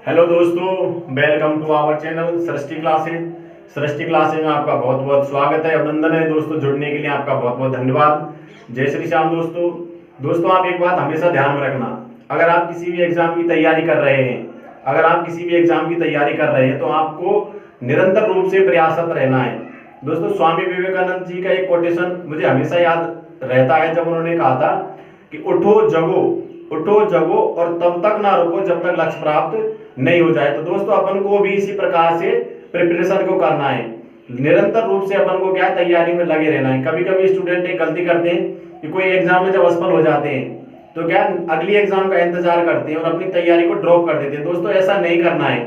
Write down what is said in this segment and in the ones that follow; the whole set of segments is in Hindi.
हेलो दोस्तों, welcome to our channel Srishti classes. Srishti classes में आपका बहुत बहुत स्वागत है, अभिनंदन है दोस्तों। जुड़ने के लिए आपका बहुत बहुत धन्यवाद। जय श्री श्याम दोस्तों आप एक बात हमेशा ध्यान में रखना, अगर आप किसी भी एग्जाम की तैयारी कर रहे हैं तो आपको निरंतर रूप से प्रयासरत रहना है। दोस्तों, स्वामी विवेकानंद जी का एक कोटेशन मुझे हमेशा याद रहता है, जब उन्होंने कहा था कि उठो जगो और तब तक ना रुको जब तक लक्ष्य प्राप्त नहीं हो जाए। तो दोस्तों, अपन को भी इसी प्रकार से प्रिपरेशन को करना है, निरंतर रूप से अपन को क्या तैयारी में लगे रहना है। कभी कभी स्टूडेंट एक गलती करते हैं कि कोई एग्जाम में जब असफल हो जाते हैं तो क्या अगली एग्जाम का इंतजार करते हैं और अपनी तैयारी को ड्रॉप कर देते हैं। दोस्तों, ऐसा नहीं करना है।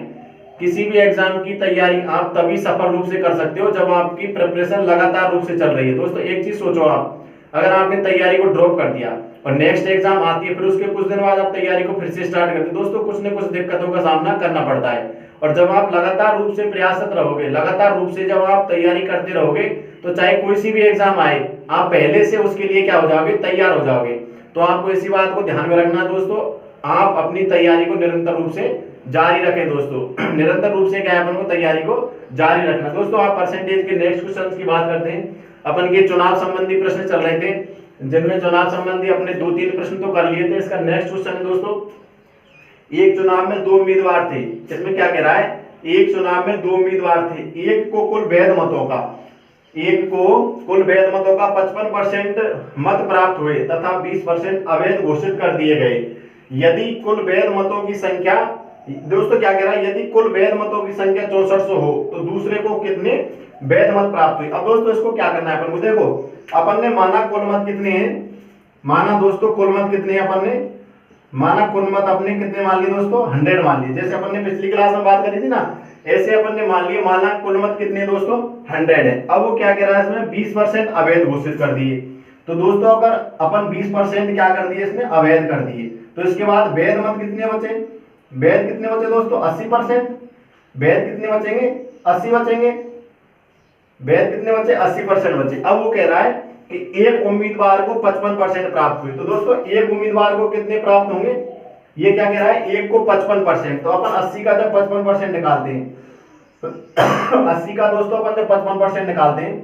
किसी भी एग्जाम की तैयारी आप तभी सफल रूप से कर सकते हो जब आपकी प्रिपरेशन लगातार रूप से चल रही है। दोस्तों, एक चीज सोचो, आप अगर आपने तैयारी को ड्रॉप कर दिया और नेक्स्ट एग्जाम आती है, फिर उसके कुछ दिन बाद आप तैयारी को फिर से स्टार्ट करते हैं, दोस्तों कुछ न कुछ दिक्कतों का सामना करना पड़ता है। और जब आप लगातार रूप से प्रयासरत रहोगे, लगातार रूप से जब आप तैयारी करते रहोगे, तो चाहे कोई सी भी एग्जाम आए, आप पहले से उसके लिए क्या हो जाओगे, तैयार हो जाओगे। तो आपको इसी बात को ध्यान में रखना है दोस्तों, आप अपनी तैयारी को निरंतर रूप से जारी रखें। दोस्तों, निरंतर रूप से क्या है, अपन को तैयारी को जारी रखना। दोस्तों, आप परसेंटेज के नेक्स्ट क्वेश्चन की बात करते हैं। अपन के चुनाव संबंधी प्रश्न चल रहे थे, जिनमें चुनाव संबंधी अपने 2-3 प्रश्न तो कर लिए थे। इसका नेक्स्ट क्वेश्चन है दोस्तों, एक चुनाव में 2 उम्मीदवार थे। इसमें क्या कह रहा है, एक चुनाव में 2 उम्मीदवार थे, एक को कुल वैध मतों का 55% मत प्राप्त हुए तथा 20% अवैध घोषित कर दिए गए। यदि कुल वैध मतों की संख्या, दोस्तों क्या कह रहा है, यदि कुल वैध मतों की संख्या 6400 हो तो दूसरे को कितने वैध मत प्राप्त हुए। अब दोस्तों, इसको क्या करना है अपन को, देखो अपन ने माना कुल मत कितने हैं, माना दोस्तों कुल मत कितने हैं, अपन ने माना कुल मत अपने कितने मान लिए दोस्तों, 100 मान लिए। जैसे अपन ने पिछली क्लास में बात करी थी ना, ऐसे अपन ने मान लिए, माना कुल मत कितने दोस्तों, 100 है। अब वो क्या कह रहा है, इसमें 20% अवैध घोषित कर दिए। तो दोस्तों, अगर अपन 20% क्या कर दिए, इसमें अवैध कर दिए, तो इसके बाद वैध मत कितने बचे, वैध कितने बचे दोस्तों, 80%। वैध कितने बचेंगे, 80 बचेंगे। वैध कितने बचे, 80% बचे। अब वो कह रहा है कि एक उम्मीदवार को 55% प्राप्त हुए। तो दोस्तों, एक उम्मीदवार को कितने प्राप्त होंगे, ये क्या कह रहा है, एक को 55%। तो अपन 80 का जब 55% निकालते हैं, तो 80 का दोस्तों अपन जब 55% निकालते हैं,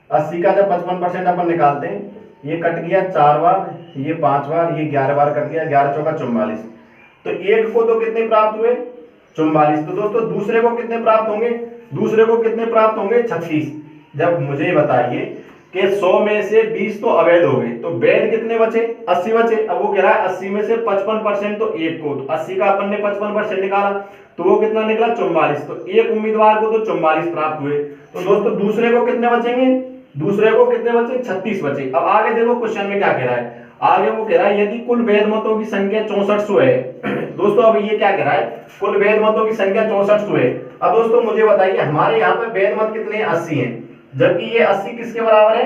80 का जब 55% अपन निकालते हैं, ये कट गया 4 बार, ये 5 बार, ये 11 बार कट गया, 11 चौका 44। तो एक को तो कितने प्राप्त हुए, 44। तो दोस्तों, दूसरे को कितने प्राप्त होंगे, दूसरे को कितने प्राप्त होंगे, 36। जब मुझे बताइए कि 100 में से 20 तो अवैध हो गए, तो वैध कितने बचे, 80 बचे। अब वो कह रहा है 80 में से 55% तो एक को, तो 80 का अपन ने 55% निकाला, तो वो कितना निकला, 44। तो एक उम्मीदवार को तो 44 प्राप्त हुए। तो दोस्तों, दूसरे को कितने बचेंगे, दूसरे को कितने बचे, 36 बचे। अब आगे देखो क्वेश्चन में क्या कह रहा है, आगे वो कह रहा है यदि कुल वैध मतों की संख्या 6400 है। दोस्तों, अब ये क्या कह रहा है, कुल वैध मतों की संख्या 6400 है। अब दोस्तों, मुझे बताइए, हमारे यहाँ पे वैध मत कितने हैं, 80 हैं, जबकि ये 80 किसके बराबर है,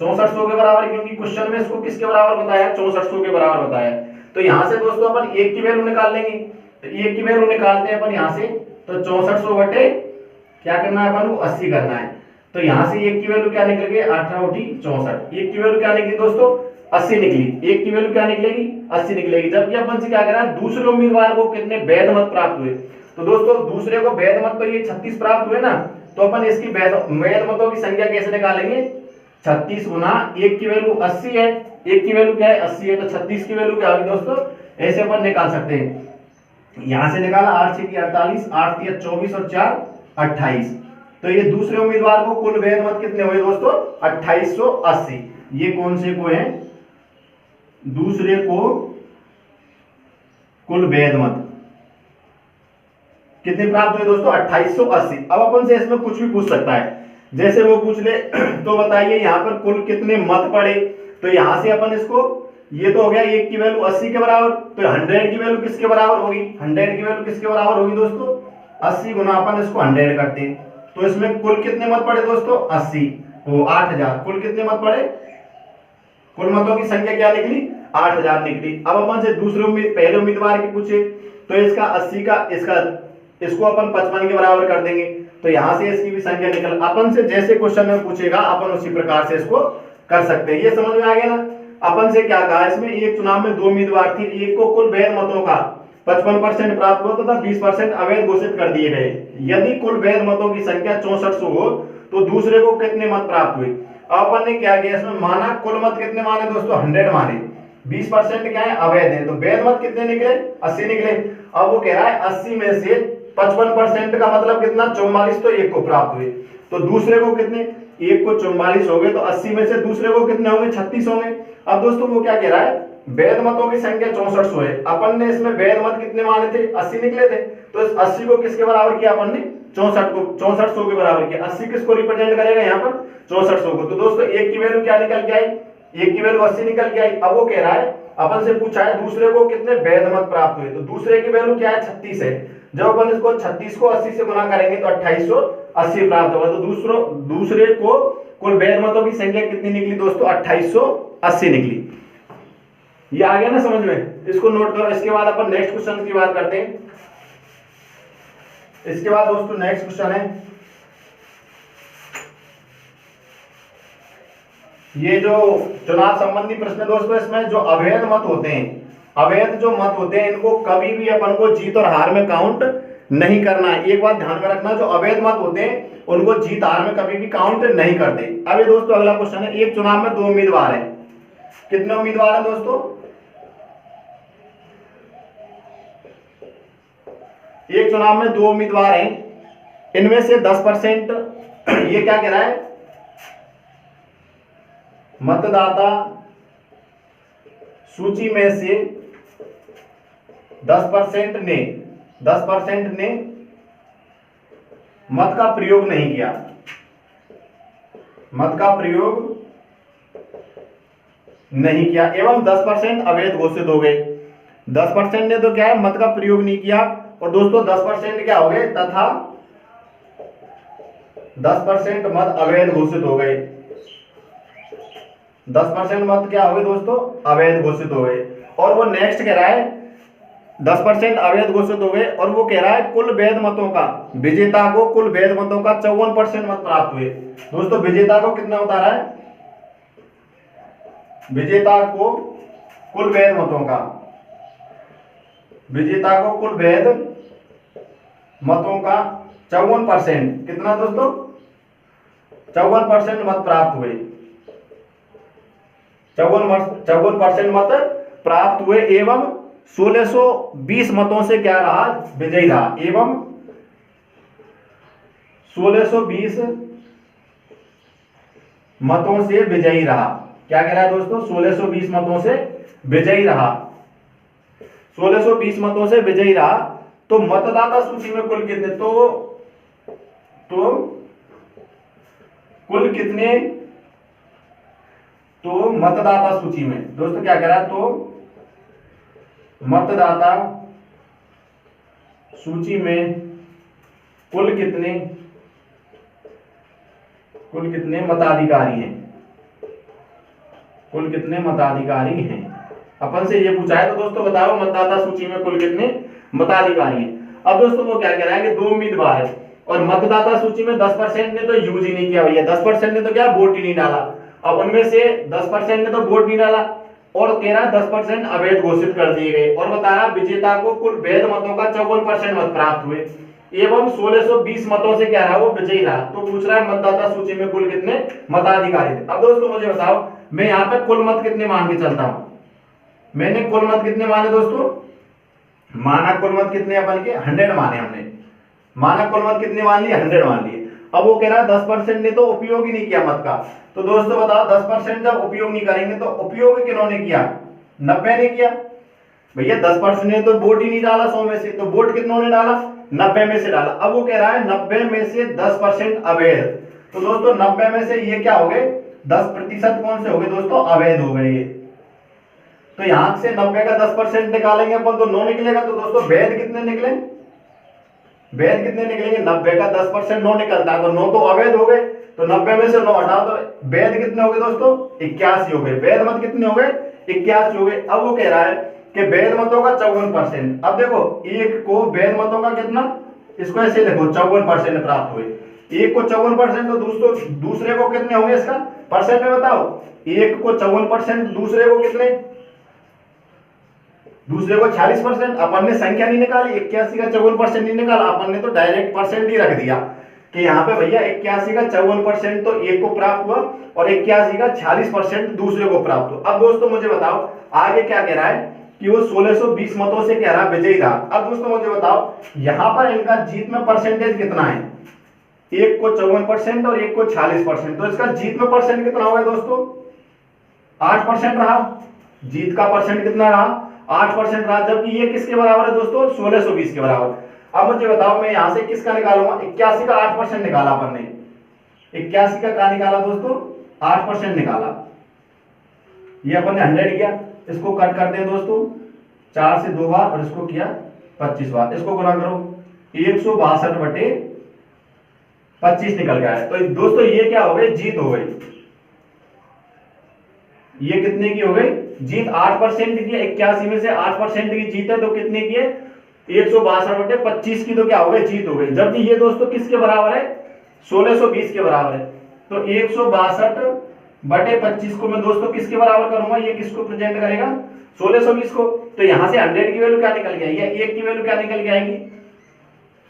6400 के बराबर, क्योंकि क्वेश्चन में इसको किसके बराबर बताया, 6400 के बराबर बताया। तो यहाँ से दोस्तों अपन एक की वैल्यू निकाल लेंगे, तो एक की वैल्यू निकालते हैं अपन यहाँ से, तो 6400 बटे क्या करना है अपन को, 80 करना है। तो यहाँ से एक की वैल्यू क्या निकल गई, 18×64। एक की वैल्यू क्या निकली दोस्तों, 80 निकली। एक की वैल्यू क्या निकलेगी, 80 निकलेगी। जबकि अपन से क्या कह रहा है, दूसरे उम्मीदवार को कितने वैध मत प्राप्त हुए। तो दोस्तों, दूसरे को वैध मत तो ये 36 प्राप्त हुए ना, तो अपन इसकी वैध मतों की संख्या कैसे निकालेंगे, 36 गुना एक की वैल्यू 80 है, एक की वैल्यू क्या है, 80 है, तो 36 की वैल्यू क्या होगी दोस्तों, ऐसे अपन निकाल सकते हैं। यहां से निकाला 8 6 48, 8 3 24 और 4 28। तो ये दूसरे उम्मीदवार को कुल वैध मत कितने हुए दोस्तों, 2880। ये कौन से को है, दूसरे को कुल वैध मत कितने प्राप्त हुए दोस्तों, 2880। अब अपन से इसमें कुछ भी पूछ सकता है, जैसे वो पूछ ले तो बताइए यहाँ पर कुल कितने मत पड़े। तो यहां से अपन इसको, ये तो हो गया एक की वैल्यू 80 के बराबर, तो 100 की वैल्यू किसके बराबर होगी, 100 की वैल्यू किसके बराबर होगी दोस्तों, 80 गुना अपन इसको 100 करते हैं। तो इसमें कुल कितने मत पड़े दोस्तों, 80, वो 8000। कुल कितने मत पड़े, कुल मतों की संख्या क्या निकली, 8000 निकली। अब अपन से पहले उम्मीदवार की पूछे, तो इसका 80 का इसको अपन 55 के बराबर कर देंगे, तो यहां से इसकी भी संख्या निकल। अपन से जैसे क्वेश्चन में पूछेगा अपन उसी प्रकार से इसको कर सकते हैं। ये समझ में आ गया ना। अपन से क्या कहा, इसमें एक चुनाव में 2 उम्मीदवार थे, एक को कुल वैध मतों का 55% प्राप्त हुआ तथा 20% अवैध घोषित कर दिए गए। यदि कुल वैध मतों की संख्या 6400 हो तो दूसरे को कितने मत प्राप्त हुए। अपन ने क्या किया इसमें, माना कुल मत कितने माने दोस्तों, 100 माने, 20% क्या है, अवैध है, तो वैध मत कितने निकले, 80 निकले। अब वो कह रहा है 80 में से 55% का मतलब कितना, 44 तो एक को प्राप्त हुए, तो दूसरे को कितने, एक को 44 हो गए, तो 80 में से दूसरे को कितने होंगे, 36 होंगे। अब दोस्तों वो क्या कह रहा है, वैध मतों की संख्या 6400 है, अपन ने इसमें वैध मत कितने माने थे, 80 निकले थे, तो इस 80 को किसके बराबर किया अपन ने, 6400 के बराबर किया। 80 किसको रिप्रेजेंट करेगा यहाँ पर, 6400 को। तो दोस्तों एक की वैल्यू क्या निकल के आई, एक की वैल्यू 80 निकल के आई। अब वो कह रहा है, अपन से पूछा है दूसरे को कितने वैध मत प्राप्त हुए, तो दूसरे की वैल्यू क्या है, 36 है। जब अपन इसको 36 को 80 से गुना करेंगे तो 2880 प्राप्त होगा। तो दूसरे को कुल वैध मतों की संख्या कितनी निकली दोस्तों, 2880 निकली। ये आ गया ना समझ में, इसको नोट करो। इसके बाद अपन नेक्स्ट क्वेश्चन की बात करते हैं। इसके बाद दोस्तों नेक्स्ट क्वेश्चन है, ये जो चुनाव संबंधी प्रश्न दोस्तों, इसमें जो अवैध मत होते हैं, अवैध जो मत होते हैं, इनको कभी भी अपन को जीत और हार में काउंट नहीं करना है। एक बात ध्यान में रखना, जो अवैध मत होते हैं उनको जीत हार में कभी भी काउंट नहीं करते। अब ये दोस्तों अगला क्वेश्चन है, एक चुनाव में 2 उम्मीदवार हैं, कितने उम्मीदवार हैं दोस्तों, एक चुनाव में 2 उम्मीदवार हैं, इनमें से 10%, ये क्या कह रहा है, मतदाता सूची में से 10% ने मत का प्रयोग नहीं किया, मत का प्रयोग नहीं किया, एवं 10% अवैध घोषित हो गए। 10% ने तो क्या है, मत का प्रयोग नहीं किया, और दोस्तों 10% क्या हो गए, तथा 10% मत अवैध घोषित हो गए। 10% मत क्या हो गए दोस्तों, अवैध घोषित हो गए। और वो नेक्स्ट कह रहा है 10% अवैध घोषित हो गए, और वो कह रहा है कुल वैध मतों का, विजेता को कुल वैध मतों का 54% मत प्राप्त हुए। दोस्तों विजेता को कितना बता रहा है, विजेता को कुल वैध मतों का, विजेता को कुल वैध मतों का 54%, कितना दोस्तों, 54% मत प्राप्त हुए, 54% मत प्राप्त हुए, एवं 1620 मतों से क्या रहा, विजयी रहा, एवं 1620 मतों से विजयी रहा। क्या कह रहा है दोस्तों, 1620 मतों से विजयी रहा, 1620 मतों से विजयी रहा। तो मतदाता सूची में कुल कितने, तो कुल कितने, तो मतदाता सूची में दोस्तों क्या कह रहा है, तो मतदाता सूची में कुल कितने मताधिकारी हैं, कुल कितने मताधिकारी हैं। अपन से ये पूछा है, तो दोस्तों बताओ मतदाता सूची में कुल कितने मताधिकारी हैं। अब दोस्तों वो क्या कह रहा है कि 2 उम्मीदवार है, और मतदाता सूची में 10% ने तो यूज ही नहीं किया भैया, 10% ने तो क्या वोट ही नहीं डाला। अब उनमें से 10% ने तो वोट नहीं डाला, और कह रहा 10% अवैध घोषित कर दिए गए, और बता रहा विजेता को कुल वैध मतों का 54% मत प्राप्त हुए, एवं 1620 मतों से क्या रहा, वो विजयी रहा। तो पूछ रहा है मतदाता सूची में कुल कितने मताधिकारी थे। अब दोस्तों मुझे बताओ, मैं यहाँ पे कुल मत कितने मान के चलता हूं, मैंने कुल मत कितने माने दोस्तों, माना कुल मत कितने अपन के 100 माने, हमने माना कुल मत कितने मान लिए, 100 मान लिए। अब वो कह रहा है 10% ने तो उपयोग ही नहीं किया मत का। तो दोस्तों बताओ 10% जब उपयोग नहीं करेंगे तो उपयोग किन्होंने किया, 90 ने किया भैया। 10% ने तो वोट ही नहीं डाला 100 में से, तो वोट कितनों ने डाला, 90 में से डाला। अब वो कह रहा है 90 में से 10% अवैध, तो दोस्तों 90 में से ये क्या हो गए, 10% कौन से हो गए दोस्तों, अवैध हो गए। तो यहां से 90 का 10% निकालेंगे अपन तो 9 निकलेगा। तो दोस्तों वैध कितने निकले, वैध कितने निकलेंगे, 90 का 10% 9 निकलता है, तो 9 तो अवैध हो गए। तो 90 में से 9 हटाओ तो वैध कितने हो गए दोस्तों, 81 हो गए। वैध मत कितने हो गए, 81 हो गए। अब वो कह रहा है कि वैध मतों का 54%। अब देखो एक को वैध मतों का कितना, इसको ऐसे देखो 54% प्राप्त हुए, एक को 54%, तो दोस्तों दूसरे को कितने होंगे, इसका परसेंट में बताओ। एक को 54%, दूसरे को कितने, दूसरे को 46%। अपन ने संख्या नहीं निकाली, 81 का 54% नहीं निकाला, अपन ने तो डायरेक्ट परसेंट ही रख दिया कि यहाँ पे भैया 81 का 54% तो एक को प्राप्त हुआ और 81 का 46% दूसरे को प्राप्त हुआ। अब दोस्तों मुझे बताओ आगे क्या कह रहा है कि वो 1620 मतों से कह रहा विजयी रहा। अब दोस्तों मुझे बताओ यहाँ पर इनका जीत में परसेंटेज कितना है, एक को 54% और एक को 46%, तो इसका जीत में परसेंट कितना होगा दोस्तों, 8% रहा। जीत का परसेंट कितना रहा, 8% रहा, जबकि ये किसके बराबर है दोस्तों, 1620 के बराबर। अब मुझे बताओ मैं यहां से किसका निकालूंगा, 81 का 8% निकाला अपन ने, 81 का क्या निकाला दोस्तों, 8% निकाला। ये अपन ने 100 किया, इसको कट कर दें दोस्तों 4 से 2 बार और इसको किया 25 बार, इसको गुना करो 162/25 निकल गया है। तो दोस्तों ये क्या हो गई, जीत हो गई। ये कितने की हो गई जीत, 8% की। 81 में से 8% की जीत है तो कितने की है, 162/25 की, तो क्या हो गई, जीत हो गई। जबकि ये दोस्तों किसके बराबर है, 1620 के बराबर है। तो 162/25 को मैं दोस्तों किसके बराबर करूंगा, ये किसको प्रेजेंट करेगा, 1620 को। तो यहां से 100 की वैल्यू क्या निकल गई, या 1 की वैल्यू क्या निकल के आएगी,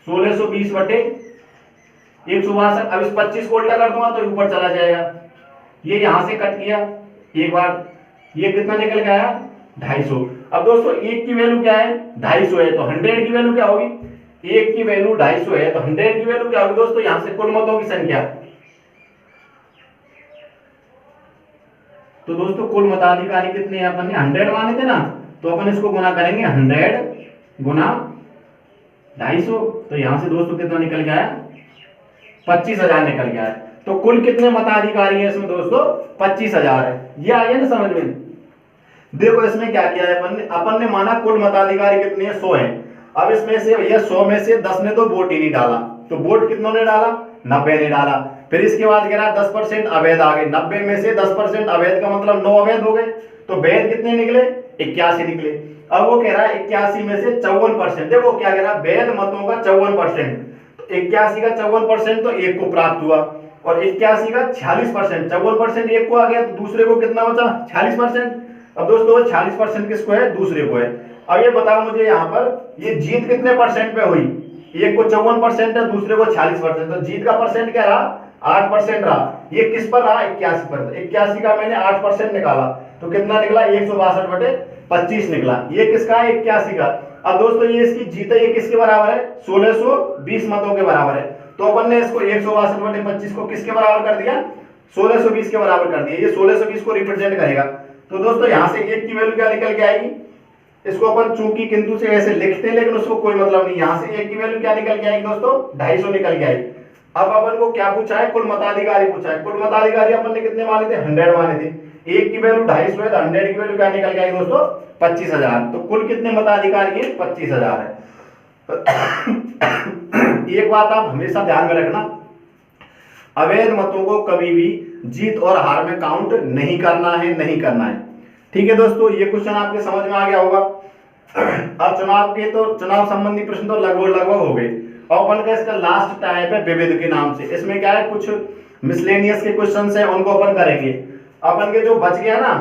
1620/162। अब इस 25 को उल्टा कर दूंगा तो ऊपर चला जाएगा, ये यहां से कट किया एक बार, ये कितना निकल के आया, 250। अब दोस्तों 1 की वैल्यू क्या है, 250 है, तो 100 की वैल्यू क्या होगी, 1 की वैल्यू 250 है, तो 100 की वैल्यू क्या होगी दोस्तों, यहां से कुल मतों की संख्या। तो दोस्तों कुल मताधिकारी कितने हैं, अपन ने 100 माने थे ना, तो अपन इसको गुना करेंगे 100 गुना 250, तो यहां से दोस्तों कितना निकल गया है, 25,000 निकल गया है। तो कुल कितने मताधिकारी है इसमें दोस्तों, 25,000 है। ये आइए ना समझ में। देखो इसमें क्या किया है अपन ने माना कुल मताधिकारी कितने हैं, 100 है। अब इसमें से भैया 100 में से 10 ने तो वोट ही नहीं डाला, तो वोट कितनों ने डाला, 90 ने डाला। फिर इसके बाद कह रहा 10% अवैध आ गए, 90 में से 10% अवैध का मतलब 9 अवैध हो गए, तो वैध कितने निकले, 81 निकले। अब वो कह रहा है 81 में से 54%, देखो क्या कह रहा है, वैध मतों का 54%, 81 का 54% तो एक को प्राप्त हुआ, और 81 का 46%, 54% एक को आ गया, तो दूसरे को कितना बचा, 46%। अब दोस्तों 46% किसको है, दूसरे को है। अब ये बताओ मुझे यहाँ पर ये जीत कितने परसेंट पे हुई, एक को 54% है, दूसरे को 46%, तो जीत का परसेंट क्या रहा, 8% रहा। ये किस पर रहा, 81 पर। 81 का मैंने 8% निकाला तो कितना निकला, 162/25 निकला। ये किसका है, 81 का। अब दोस्तों ये इसकी जीत है, ये किसके बराबर है, 1620 मतों के बराबर है। तो अपन ने इसको 162/25 को किसके बराबर कर दिया, 1620 के बराबर कर दिया। ये 1620 को रिप्रेजेंट करेगा। तो दोस्तों यहां से 1 की वैल्यू क्या निकल के आएगी, इसको अपन चूंकि किंतु से ऐसे लिखते हैं लेकिन उसको कोई मतलब नहीं, यहां से 1 की वैल्यू क्या निकल के आएगी दोस्तों, 250 निकल के आएगी। अब अपन को क्या पूछा है, कुल मताधिकारी पूछा है। कुल मताधिकारी अपन ने कितने माने थे, 100 माने थे। 1 की वैल्यू 250 है, तो 100 की वैल्यू क्या निकल के आएगी दोस्तों, 25,000। तो कुल कितने मताधिकारी है, 25,000 है। एक बात आप हमेशा ध्यान में रखना, अवैध मतों को कभी भी जीत और हार में काउंट नहीं करना है, नहीं करना है। ठीक है दोस्तों, ये क्वेश्चन आपके समझ में आ गया होगा। अब चुनाव के तो चुनाव संबंधी प्रश्न तो लगभग हो गए। और अपन का इसका लास्ट टाइप है विविध के नाम से। इसमें क्या है, कुछ मिसलेनियस के क्वेश्चन है, उनको अपन करेंगे। अपन के जो बच गया ना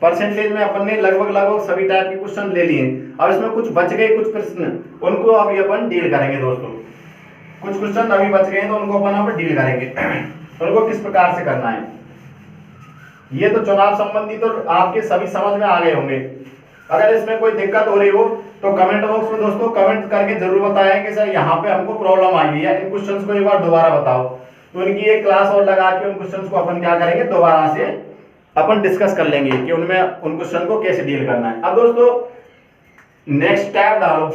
परसेंटेज में, अपन ने लगभग सभी टाइप के क्वेश्चन ले लिए। अब इसमें कुछ बच गए कुछ प्रश्न, उनको अभी अपन डील करेंगे दोस्तों। कुछ क्वेश्चन अभी बच गए तो उनको अपन अब डील करेंगे, उनको किस प्रकार से करना है। ये तो चुनाव संबंधी तो आपके सभी समझ में आ गए होंगे। अगर इसमें कोई दिक्कत हो रही हो तो कमेंट बॉक्स में दोस्तों कमेंट करके जरूर बताएं कि सर यहाँ पे हमको प्रॉब्लम आई है, या इन क्वेश्चंस को एक बार दोबारा बताओ। तो इनकी एक क्लास और लगा के उन क्वेश्चंस को अपन क्या करेंगे, दोबारा से अपन डिस्कस कर लेंगे कि उनमें उन क्वेश्चन को कैसे डील करना है। अब दोस्तों नेक्स्ट टैब डालो,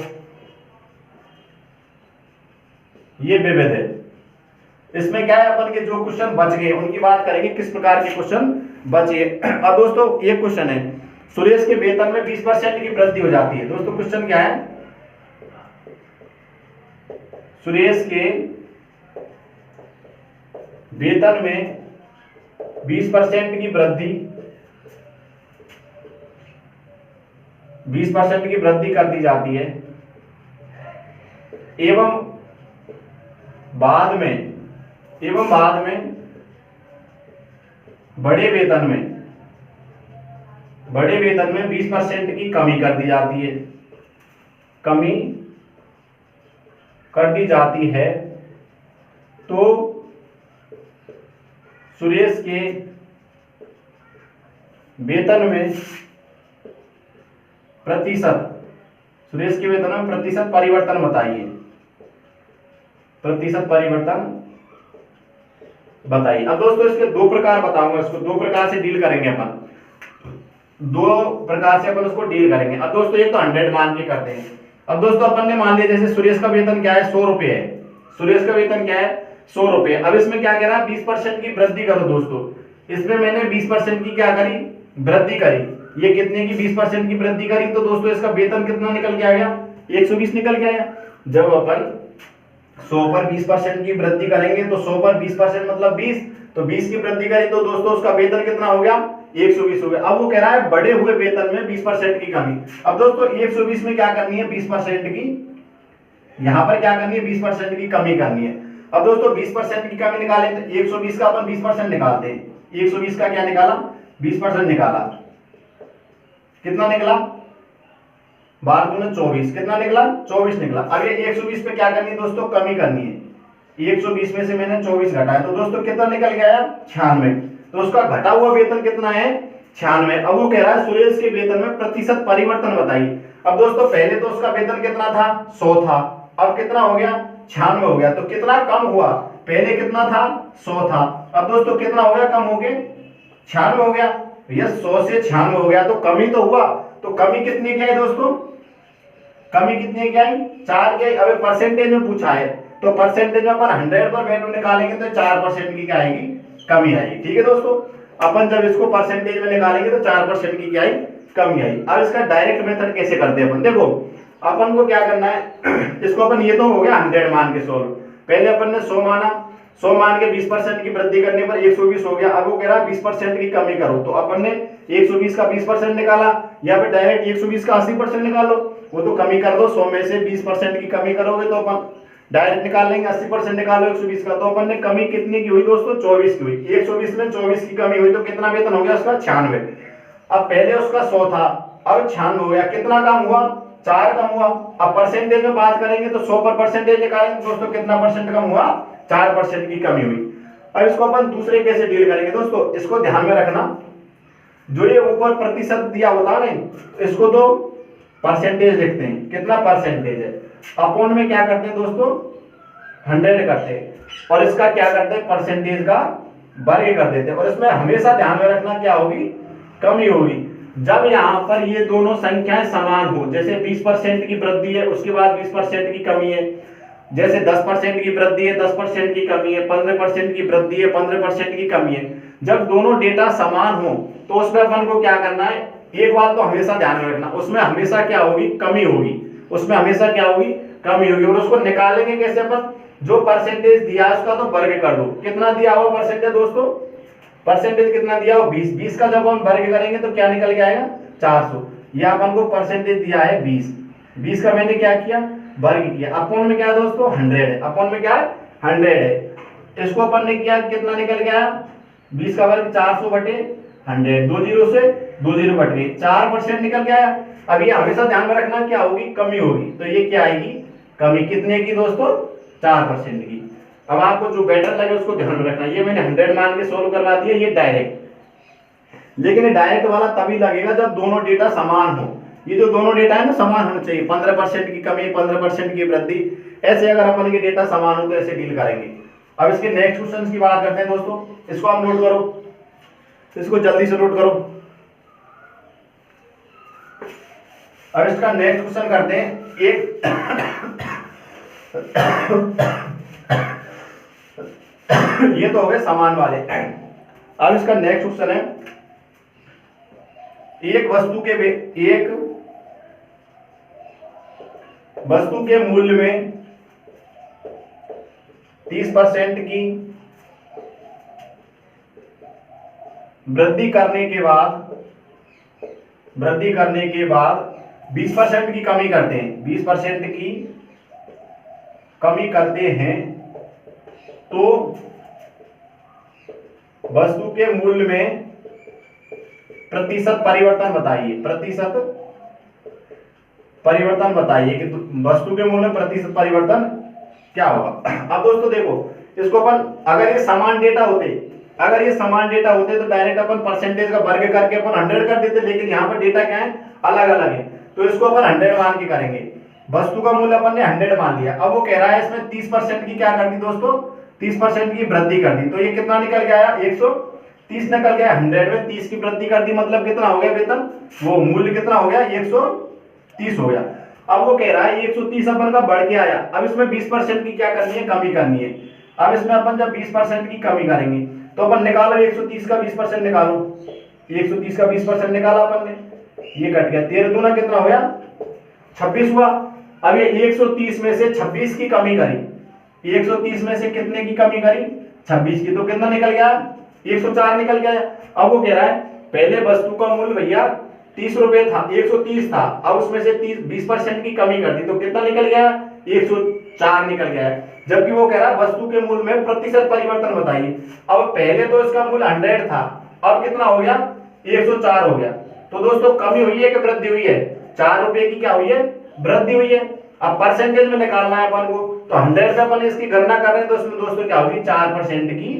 ये विविध है। इसमें क्या है, अपन के जो क्वेश्चन बच गए उनकी बात करेंगे, किस प्रकार के क्वेश्चन बचे। अब दोस्तों ये क्वेश्चन है, सुरेश के वेतन में 20% की वृद्धि हो जाती है। दोस्तों क्वेश्चन क्या है, सुरेश के वेतन में 20% की वृद्धि 20% की वृद्धि कर दी जाती है, एवं बाद में बड़े वेतन में बड़े वेतन में 20% की कमी कर दी जाती है, कमी कर दी जाती है, तो सुरेश के वेतन में प्रतिशत, सुरेश के वेतन में प्रतिशत परिवर्तन बताइए, प्रतिशत परिवर्तन बताइए। अब दोस्तों इसके दो प्रकार बताऊंगा, इसको दो प्रकार से डील करेंगे अपन, दो प्रकार से अपन उसको डील करेंगे। अब दोस्तों एक तो 100 मान के करते हैं। अब दोस्तों अपन ने मान लिया जैसे सुरेश का वेतन क्या है, 100 रुपए है, सुरेश का वेतन क्या है 100 रुपए। अब इसमें क्या कह रहा है 20% की वृद्धि करो दोस्तों, इसमें मैंने 20% की क्या करी, वृद्धि करी। ये कितने की 20% की वृद्धि करी, तो दोस्तों इसका वेतन कितना निकल के आ गया, 120 निकल के आया। जब अपन 100 पर 20% की वृद्धि करेंगे तो 100 पर 20% मतलब 20, तो 20 की वृद्धि करी तो दोस्तों उसका वेतन कितना हो गया, 120 हो गया। अब वो कह रहा है बढ़े हुए वेतन में 20% की कमी। अब दोस्तों 120 में क्या करनी है, 20% की, यहां पर क्या करनी है, 20% की कमी करनी है। अब दोस्तों 20% की कमी निकालें तो 120 का अपन 20% निकालते हैं, 120 का क्या निकाला, 20% निकाला, कितना निकला, 12 दूनी 24, कितना निकला, 24 निकला। अब ये 120 पे क्या करनी है दोस्तों, कमी करनी है। 120 में से मैंने 24 घटाया तो दोस्तों कितना निकल गया, 96। तो उसका घटा हुआ वेतन कितना है, 96। अब वो कह रहा है सुरेश के वेतन में प्रतिशत परिवर्तन बताइए। अब दोस्तों पहले तो उसका वेतन कितना था, 100 था, अब कितना हो गया, 96 हो गया। तो कितना कम हुआ, पहले कितना था, 100 था, अब दोस्तों कितना हो गया, कम हो गया, 96 हो गया। भैया 100 से 96 हो गया तो कमी तो हुआ, तो कमी कितनी की आई दोस्तों, कमी कितने की आई, 4 के। अब परसेंटेज में पूछा है तो परसेंटेज में अपन 100 पर वैल्यू निकालेंगे तो 4% की क्या आएगी, कमी आएगी। ठीक है दोस्तों, अपन जब इसको परसेंटेज में निकालेंगे तो 4% की क्या आई, कमी आई। अब इसका डायरेक्ट मेथड कैसे करते हैं अपन, देखो अपन को क्या करना है इसको अपन, ये तो हो गया 100 मान के सोल्व, पहले अपन ने 100 माना, 100 मान के 20% की वृद्धि करने पर 120 हो गया। अब वो कह रहा है 20% की कमी करो, तो अपन ने 120 का 20% निकाला, या फिर डायरेक्ट 120 का 80% निकालो, वो तो कमी कर दो, 100 में से 20% की कमी करोगे तो अपन डायरेक्ट निकाल लेंगे, 80% निकालो 120 का। तो अपन ने कमी कितनी की हुई दोस्तों, 24 की हुई, 120 में 24 की कमी हुई तो कितना वेतन हो गया उसका, 96। अब पहले उसका 100 था, अब 96 हो गया, कितना कम हुआ, 4 कम हुआ। अब परसेंटेज में बात करेंगे तो 100 पर परसेंटेज निकालेंगे दोस्तों, कितना परसेंट कम हुआ, 4% की कमी हुई। अब इसको अपन दूसरे कैसे डील करेंगे दोस्तों, इसको ध्यान में रखना, जो ये ऊपर प्रतिशत दिया होता है ना, इसको तो परसेंटेज लिखते हैं, कितना परसेंटेज है, अपॉन में क्या करते हैं दोस्तों, 100 करते हैं, और इसका क्या करते हैं, परसेंटेज का वर्ग कर देते हैं। और इसमें हमेशा ध्यान में रखना क्या होगी, कमी होगी। जब यहाँ पर ये दोनों संख्याएं समान हो, जैसे 20% की वृद्धि है उसके बाद 20% की कमी है, जैसे 10% की वृद्धि है 10% की कमी है, 15% की वृद्धि है 15% की कमी है, जब दोनों डेटा समान हो तो उसमें अपन को क्या करना है, एक बात तो हमेशा ध्यान में रखना, उसमें हमेशा क्या होगी, कमी होगी, उसमें हमेशा क्या होगी, कमी होगी। और उसको निकालेंगे कैसे अपन, जो परसेंटेज दिया है उसका तो वर्ग कर दो, कितना दिया हुआ परसेंटेज दोस्तों, परसेंटेज कितना दिया हो 20, 20 का जब हम वर्ग करेंगे तो क्या निकल के आएगा, 400। यह अपन को परसेंटेज दिया है 20, 20 का मैंने क्या किया, वर्ग किया। अपॉन में क्या है दोस्तों, 100 है, अपॉन में क्या है, 100 है। इसको अपन ने किया, कितना निकल गया, 20 का वर्ग 400 बटे 100, 2 जीरो से 2 जीरो बट गए, 4% निकल गया। अब ये हमेशा ध्यान में रखना क्या होगी, कमी होगी, तो ये क्या आएगी, कमी कितने की दोस्तों, 4% की। अब आपको जो बेटर लगे उसको ध्यान में रखना, ये मैंने 100 मान के सोल्व करवा दिया, ये डायरेक्ट। लेकिन ये डायरेक्ट वाला तभी लगेगा जब दोनों डेटा समान हो, ये जो दोनों डेटा है ना समान होना चाहिए, 15% की कमी 15% की वृद्धि, ऐसे अगर अपन के डेटा समान हो तो ऐसे डील करेंगे। अब इसके नेक्स्ट क्वेश्चन की बात करते हैं दोस्तों, इसको आप नोट करो, इसको जल्दी से नोट करो। अब इसका नेक्स्ट क्वेश्चन करते हैं, एक ये तो हो गए समान वाले। अब इसका नेक्स्ट क्वेश्चन है, एक वस्तु के मूल्य में 30% की वृद्धि करने के बाद 20% की कमी करते हैं, 20% की कमी करते हैं, तो वस्तु के मूल्य में प्रतिशत परिवर्तन बताइए, प्रतिशत परिवर्तन बताइए कि वस्तु के मूल्य में प्रतिशत परिवर्तन क्या होगा। अब दोस्तों देखो, इसको अपन अगर ये समान डेटा होते, अगर ये समान डेटा होते तो डायरेक्ट अपन परसेंटेज का वर्ग करके अपन 100 कर देते, लेकिन यहाँ पर डेटा क्या है, अलग अलग है, तो इसको अपन 100 मान के करेंगे। वस्तु का मूल्य अपन ने 100 मान लिया। अब वो कह रहा है इसमें 30% की क्या कर दी दोस्तों, 30% की वृद्धि कर दी, तो ये कितना निकल के आया, 130 निकल गया। 100 में 30 की वृद्धि कर दी, मतलब कितना हो गया वेतन, वो मूल्य कितना हो गया, 130 हो गया। अब वो कह रहा है 130 अपन का बढ़ के आया, अब इसमें 20% की क्या करनी है, कमी करनी है। अब इसमें अपन जब 20% की कमी करेंगे तो अपन निकालो 130 का 20% निकालो, 130 का 20% निकाला अपन ने, ये कट गया, 13 दूना कितना हो गया, 26 हुआ। अब ये 130 में से 26 की कमी करी, 130 में से कितने की कमी करी, 26 की, तो कितना निकल गया, 104 निकल गया। अब वो कह रहा है पहले वस्तु का मूल्य भैया 30 रुपए था, 130 था, अब उसमें से 20% की कमी कर दी, तो कितना निकल गया, 104 निकल गया है। जबकि वो कह रहा है वस्तु के मूल्य में प्रतिशत परिवर्तन बताइए। अब पहले तो इसका मूल्य 100 था, अब कितना हो गया, 104 हो गया। तो दोस्तों कमी हुई है कि वृद्धि हुई है, 4 रुपए की क्या हुई है, वृद्धि हुई है। अब परसेंटेज में निकालना है अपन को, तो 100 पे अपन इसकी गणना कर रहे हैं, तो इसमें दोस्तों क्या होगी, 4% की,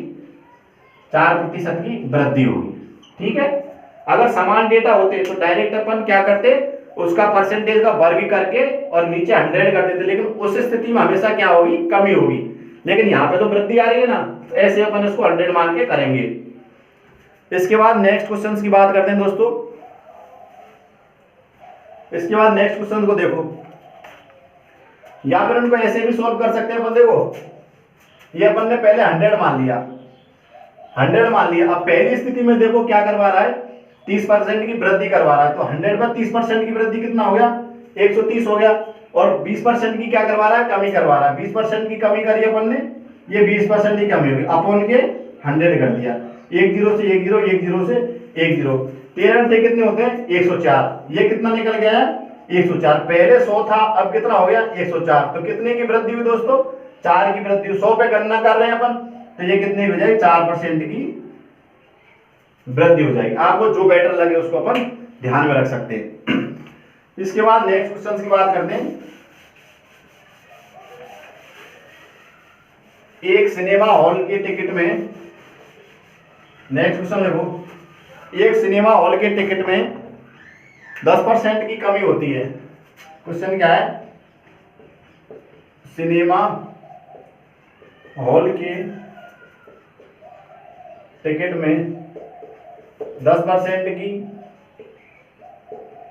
4% की वृद्धि होगी। ठीक है, अगर समान डेटा होते तो डायरेक्ट अपन क्या करते, उसका परसेंटेज का वर्ग करके और नीचे 100 कर देते, लेकिन उस स्थिति में हमेशा क्या होगी, कमी होगी। लेकिन यहाँ पे तो वृद्धि आ रही है ना, तो ऐसे अपन इसको 100 मान के करेंगे। इसके बाद नेक्स्ट क्वेश्चन की बात करते हैं दोस्तों। इसके बाद नेक्स्ट क्वेश्चन को देखो, या फिर उनको ऐसे भी सॉल्व कर सकते हैं अपन। देखो ये अपन ने पहले 100 मान लिया, 100 मान लिया। अब पहली स्थिति में देखो क्या करवा रहा है, 30% की वृद्धि करवा रहा है, तो 100 पर 30% की वृद्धि कितना हो गया, 130 हो गया। और 20% की क्या करवा रहा है, कमी करवा रहा है, 20% की कमी करी अपन ने, ये 20% की कमी होगी, अपन के 100 कर दिया, 1 0 से 1 0, 1 0 से 1 0, 13 से कितने होते हैं, 104, ये कितना निकल गया है, 104। पहले 100 था, अब कितना हो गया, 104, तो कितने की वृद्धि हुई दोस्तों, 4 की वृद्धि। 100 पे गणना कर रहे हैं अपन, तो ये कितनी हो जाएगी, 4% की वृद्धि हो जाएगी। आपको जो बेटर लगे उसको अपन ध्यान में रख सकते हैं। इसके बाद नेक्स्ट क्वेश्चन की बात करते हैं। एक सिनेमा हॉल के टिकट में, नेक्स्ट क्वेश्चन देखो, एक सिनेमा हॉल के टिकट में 10% की कमी होती है। क्वेश्चन क्या है, सिनेमा हॉल के टिकट में 10% की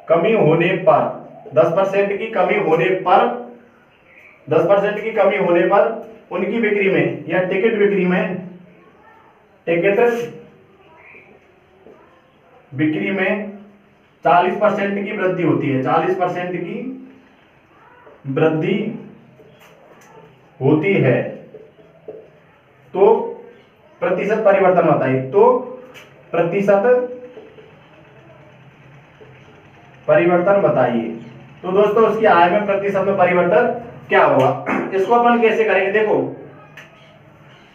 कमी होने पर, 10% की कमी होने पर, 10% की कमी होने पर उनकी बिक्री में या टिकट बिक्री में, टिकट बिक्री में 40% की वृद्धि होती है, 40% की वृद्धि होती है, तो प्रतिशत परिवर्तन बताइए। तो प्रतिशत परिवर्तन बताइए। तो दोस्तों उसकी आय में प्रतिशत में परिवर्तन क्या होगा, इसको अपन कैसे करेंगे। देखो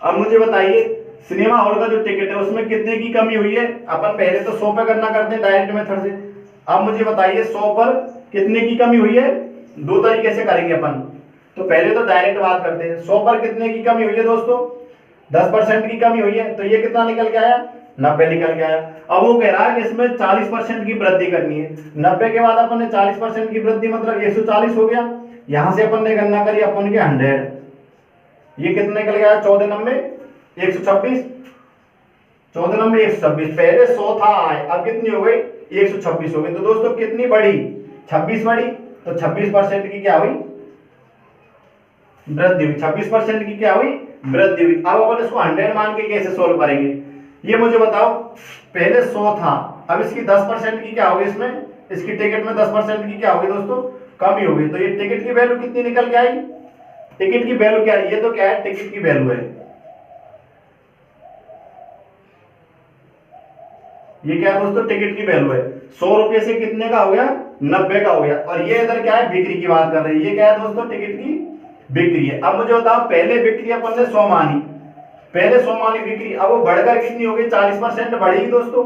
अब मुझे बताइए, सिनेमा हॉल का जो टिकट है उसमें कितने की कमी हुई है, अपन पहले तो 100 पे गणना करते हैं डायरेक्ट मेथड से। अब मुझे बताइए 100 पर कितने की कमी हुई है, दो तरीके से करेंगे अपन। तो पहले तो डायरेक्ट बात करते हैं, 100 पर कितने की कमी हुई है दोस्तों, 10% की कमी हुई है, तो ये कितना निकल के आया, 90 निकल के आया। अब वो कह रहा है कि इसमें 40% की वृद्धि करनी है, 90 के बाद अपन ने 40% की वृद्धि मतलब 140 हो गया। यहां से अपन ने गणना करी अपन के 100, ये कितना निकल गया, 14 9 126, 14 9 126। पहले 100 था आय, अब कितनी हो गई, 126 हो गई। तो दोस्तों कितनी बढ़ी, 26 बढ़ी, तो 26% की क्या हुई, वृद्धि हुई, 26% की क्या हुई, वृद्धि हुई। अब अपन इसको 100 मान के कैसे सोल्व करेंगे, ये मुझे बताओ। पहले 100 था, अब इसकी 10% की क्या होगी, इसमें इसकी टिकट में 10% की क्या होगी दोस्तों, कमी होगी। तो ये टिकट की वैल्यू कितनी निकल के आई, टिकट की वैल्यू क्या है, ये तो क्या है, टिकट की वैल्यू है, ये क्या है दोस्तों, टिकट की वैल्यू है। 100 रुपए से कितने का हो गया, 90 का हो गया। और ये इधर क्या है, बिक्री की बात कर रहे हैं, ये क्या है दोस्तों, टिकट की बिक्री है। अब मुझे बताओ, पहले बिक्री अपन ने 100 मानी, पहले 100 मानी बिक्री, अब वो बढ़कर कितनी हो गई, 40% बढ़ेगी दोस्तों।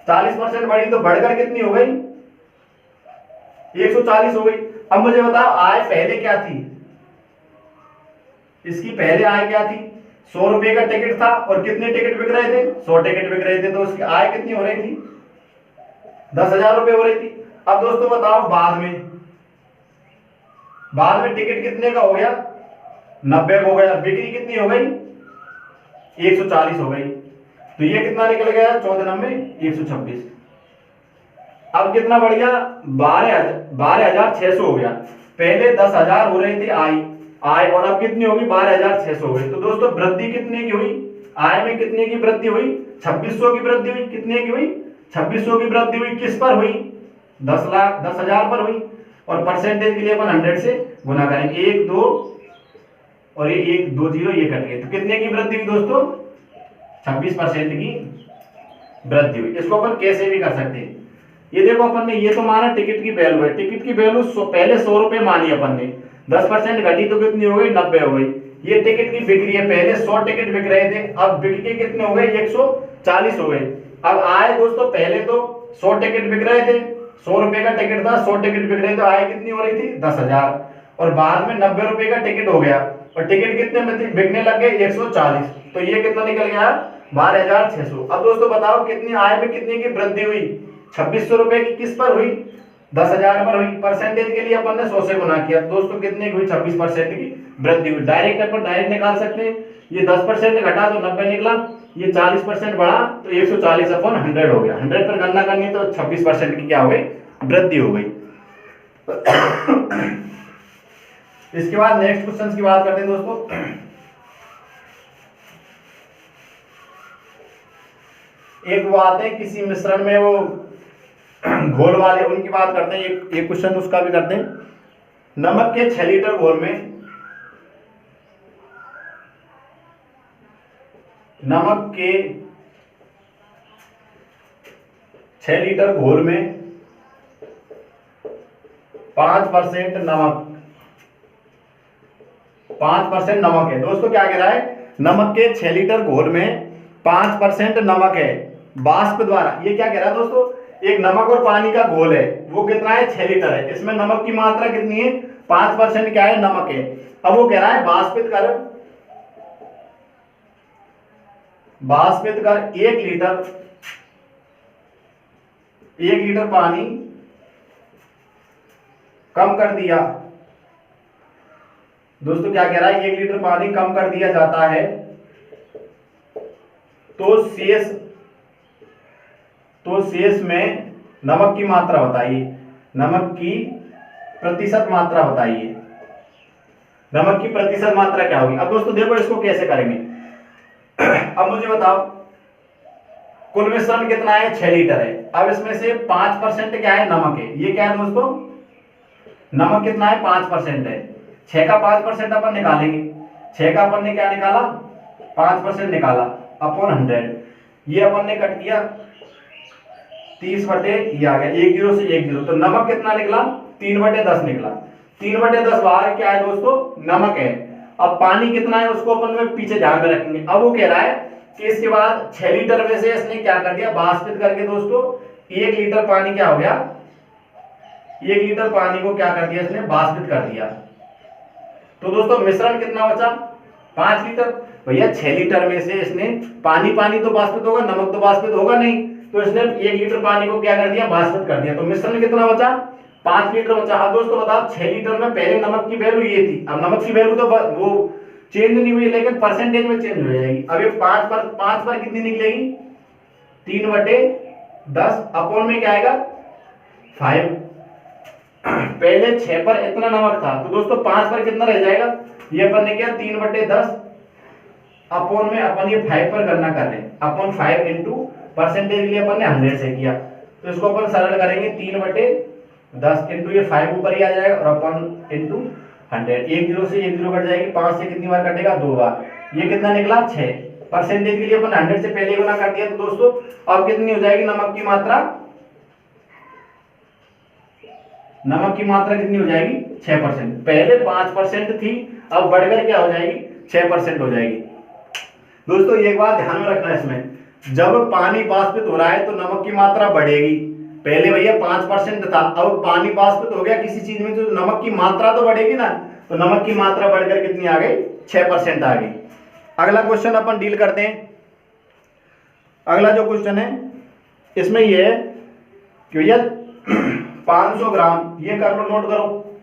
40% बढ़ी तो बढ़कर कितनी हो गई, 140 हो गई। अब मुझे बताओ आय पहले क्या थी, इसकी पहले आय क्या थी, 100 रुपए का टिकट था और कितने टिकट बिक रहे थे, 100 टिकट बिक रहे थे, तो उसकी आय कितनी हो रही थी, 10,000 रुपए हो रही थी। अब दोस्तों बताओ बाद में टिकट कितने का हो गया, 90 का हो गया, बिक्री कितनी हो गई, 140 हो गई, तो ये कितना निकल गया, 14,9,126। अब कितना बढ़ गया, 12,600 हो गया। पहले 10,000 हो रही थी आय और अब कितनी होगी, 12,600 हो गई। तो दोस्तों वृद्धि कितने की हुई, आय में कितने की वृद्धि हुई, 2600 की वृद्धि हुई। कितने की हुई, 2600 की वृद्धि हुई। किस पर हुई, 10,000 पर हुई। और परसेंटेज के लिए अपन 100 से गुना करेंगे, 1 2 और ये 1 2 0 ये कट गए, तो कितने की वृद्धि हुई दोस्तों, 26% की वृद्धि हुई। इसको अपन कैसे भी कर सकते हैं, ये देखो अपन ने ये तो माना टिकट की वैल्यू है, टिकट की वैल्यू पहले 100 रुपए मानी अपन ने, 10% घटी तो कितनी हो गई, 90 हो गई। ये टिकट की बिक्री है, पहले 100 टिकट बिक रहे थे, अब बिक के कितने हो गए, 140 हो गए। अब आए दोस्तों, पहले तो 100 टिकट बिक रहे थे, 100 रुपए का टिकट था, 100 टिकट बिक रहे थे, आय कितनी हो रही थी, 10,000। और बाद में 90 रुपए का टिकट हो गया और टिकट कितने में बिकने लग गए, 140, तो ये कितना निकल गया, 12,600। अब दोस्तों बताओ कितनी आय में कितने की वृद्धि हुई, 2600 रुपए की किस पर हुई, 10,000 पर हुई। परसेंटेज के लिए अपन ने 100 से गुना किया, दोस्तों कितने की हुई, 26% की वृद्धि हुई। डायरेक्ट अपन डायरेक्ट निकाल सकते हैं, ये 10% घटा तो 90 निकला, ये 40% बढ़ा तो 140 अपॉन 100 हो गया। 100 पर गणना करनी तो 26% की क्या हो गई, वृद्धि हो गई। इसके बाद नेक्स्ट क्वेश्चन की बात करते हैं दोस्तों। एक वो आते हैं किसी मिश्रण में वो घोल वाले, उनकी बात करते हैं। एक क्वेश्चन उसका भी करते हैं। नमक के 6 लीटर घोल में, नमक के 6 लीटर घोल में 5% नमक, 5% नमक है। दोस्तों क्या कह रहा है, नमक के 6 लीटर घोल में 5% नमक है, वाष्प द्वारा। ये क्या कह रहा है दोस्तों, एक नमक और पानी का घोल है, वो कितना है, 6 लीटर है, इसमें नमक की मात्रा कितनी है, 5% क्या है, नमक है। अब वो कह रहा है वाष्पित कर 1 लीटर पानी कम कर दिया। दोस्तों क्या कह रहा है, 1 लीटर पानी कम कर दिया जाता है तो शेष में नमक की मात्रा बताइए, नमक की प्रतिशत मात्रा बताइए, नमक की प्रतिशत मात्रा क्या होगी। अब दोस्तों देखो इसको कैसे करेंगे। अब मुझे बताओ कुल मिश्रण कितना है, 6 लीटर है। अब इसमें से 5% क्या है, नमक है। ये क्या है दोस्तों, नमक कितना है, 5% है। 6 का 5% अपन निकालेंगे, 6 का अपन ने क्या निकाला, 5% निकाला अपॉन 100। ये अपन ने कट किया 30 बटे ये आ गया, 1 0 से 1 0, तो नमक कितना निकला, 3/10 निकला। 3/10 बाहर क्या है दोस्तों, नमक है। अब पानी कितना है उसको अपन में पीछे ध्यान में रखेंगे। अब वो कह रहा है कि इसके बाद 6 लीटर में से इसने क्या कर दिया, वाष्पित करके दोस्तों 1 लीटर पानी क्या हो गया, 1 लीटर पानी को क्या कर दिया इसने, वाष्पित कर दिया। तो दोस्तों मिश्रण कितना बचा, 5 लीटर। भैया 6 लीटर में से इसने पानी तो वाष्पित होगा, नमक तो वाष्पित होगा नहीं, तो इसने 1 लीटर पानी को क्या कर दिया, वाष्पित कर दिया। तो मिश्रण कितना बचा, 5 लीटर बचा। अब दोस्तों बताओ 6 लीटर में पहले नमक की वैल्यू ये थी, अब नमक की वैल्यू तो वो चेंज नहीं हुई, लेकिन परसेंटेज में चेंज हो जाएगी। अब ये 5 पर कितनी निकलेगी, 3/10 अपॉन में क्या आएगा, 5। पहले 6 पर इतना नमक था, तो दोस्तों 5 पर कितना रह जाएगा, ये अपन ने किया 3/10 अपॉन में अपन ये 5 पर गणना कर रहे हैं, अपॉन 5 इंटू परसेंटेज के लिए अपन ने 100 से किया, तो इसको अपन सरल करेंगे 3/10 इंटू ये 5 ऊपर ही आ जाएगा और अपॉन इंटू 100। 1 0 से 1 0 कट जाएगी, 5 से कितनी बार कटेगा, 2 बार। ये कितना निकला, 6। परसेंटेज के लिए अपन 100 से पहले गुना कर दिया, तो दोस्तों अब कितनी हो जाएगी नमक की मात्रा, नमक की मात्रा कितनी हो जाएगी, 6%। पहले 5% थी, अब बढ़कर क्या हो जाएगी, 6% हो जाएगी। दोस्तों एक बात ध्यान में रखना है इसमें, जब पानी वाष्पित हो रहा है तो नमक की मात्रा बढ़ेगी। पहले भैया 5% था, अब पानी वाष्पित हो गया किसी चीज में तो नमक की मात्रा तो बढ़ेगी ना, तो नमक की मात्रा बढ़कर कितनी आ गई, 6% आ गई। अगला क्वेश्चन अपन डील करते हैं। अगला जो क्वेश्चन है इसमें ये है कि भैया 500 ग्राम, ये कर लो, नोट करो,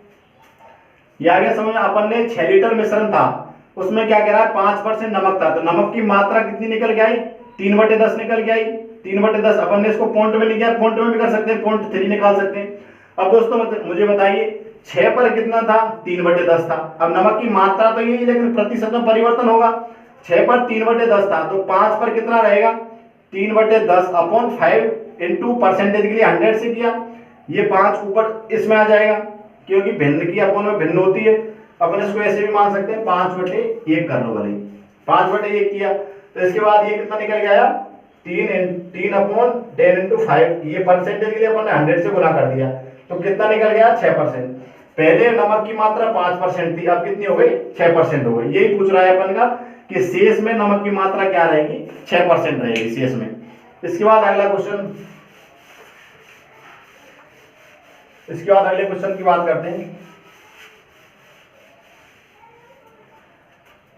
ये आ गया समझ में। अपन ने 6 लीटर मिश्रण था, उसमें क्या कह रहा है 5% नमक था, तो नमक की मात्रा कितनी निकल के आई, 3/10 निकल के आई। 3/10 अपन ने इसको पॉइंट में लिखा है, पॉइंट में भी कर सकते हैं, 0.3 निकाल सकते हैं। अब दोस्तों मुझे बताइए 6 पर कितना था, 3/10 था। अब नमक की मात्रा तो यही, लेकिन प्रतिशत में परिवर्तन होगा। 6 पर 3/10 था, तो 5 पर कितना रहेगा, 3/10/5 इंटू परसेंटेज के लिए 100 से किया, ये 5 ऊपर इसमें आ जाएगा, क्योंकि भिन्न की अपन में भिन्न होती है। अपन इसको ऐसे भी मान सकते हैं 5/1 कर लो भले, 5/1 किया, तो इसके बाद ये कितना निकल गया, 3/10 इंटू 5, ये परसेंटेज के लिए अपन ने 100 से गुना कर दिया, तो कितना निकल गया, 6%। पहले नमक की मात्रा 5% थी, अब कितनी हो गई, 6% हो गई। यही पूछ रहा है अपन का कि शेष में नमक की मात्रा क्या रहेगी, 6% रहेगी शेष में। इसके बाद अगले क्वेश्चन की बात करते हैं।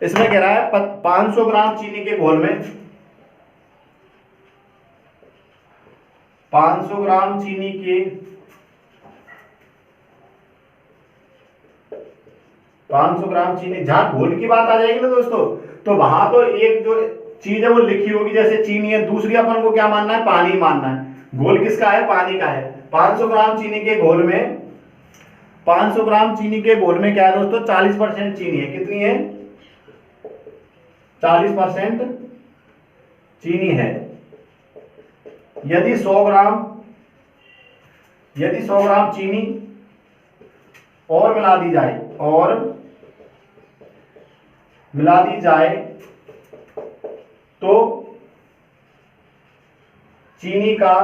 इसमें कह रहा है 500 ग्राम चीनी के घोल में, 500 ग्राम चीनी के 500 ग्राम चीनी, जहां घोल की बात आ जाएगी ना दोस्तों, तो वहां तो एक जो चीज है वो लिखी होगी, जैसे चीनी है, दूसरी अपन को क्या मानना है, पानी मानना है। घोल किसका है, पानी का है। 500 ग्राम चीनी के घोल में, 500 ग्राम चीनी के घोल में क्या है दोस्तों, 40% चीनी है। कितनी है, 40% चीनी है। यदि 100 ग्राम चीनी और मिला दी जाए तो चीनी का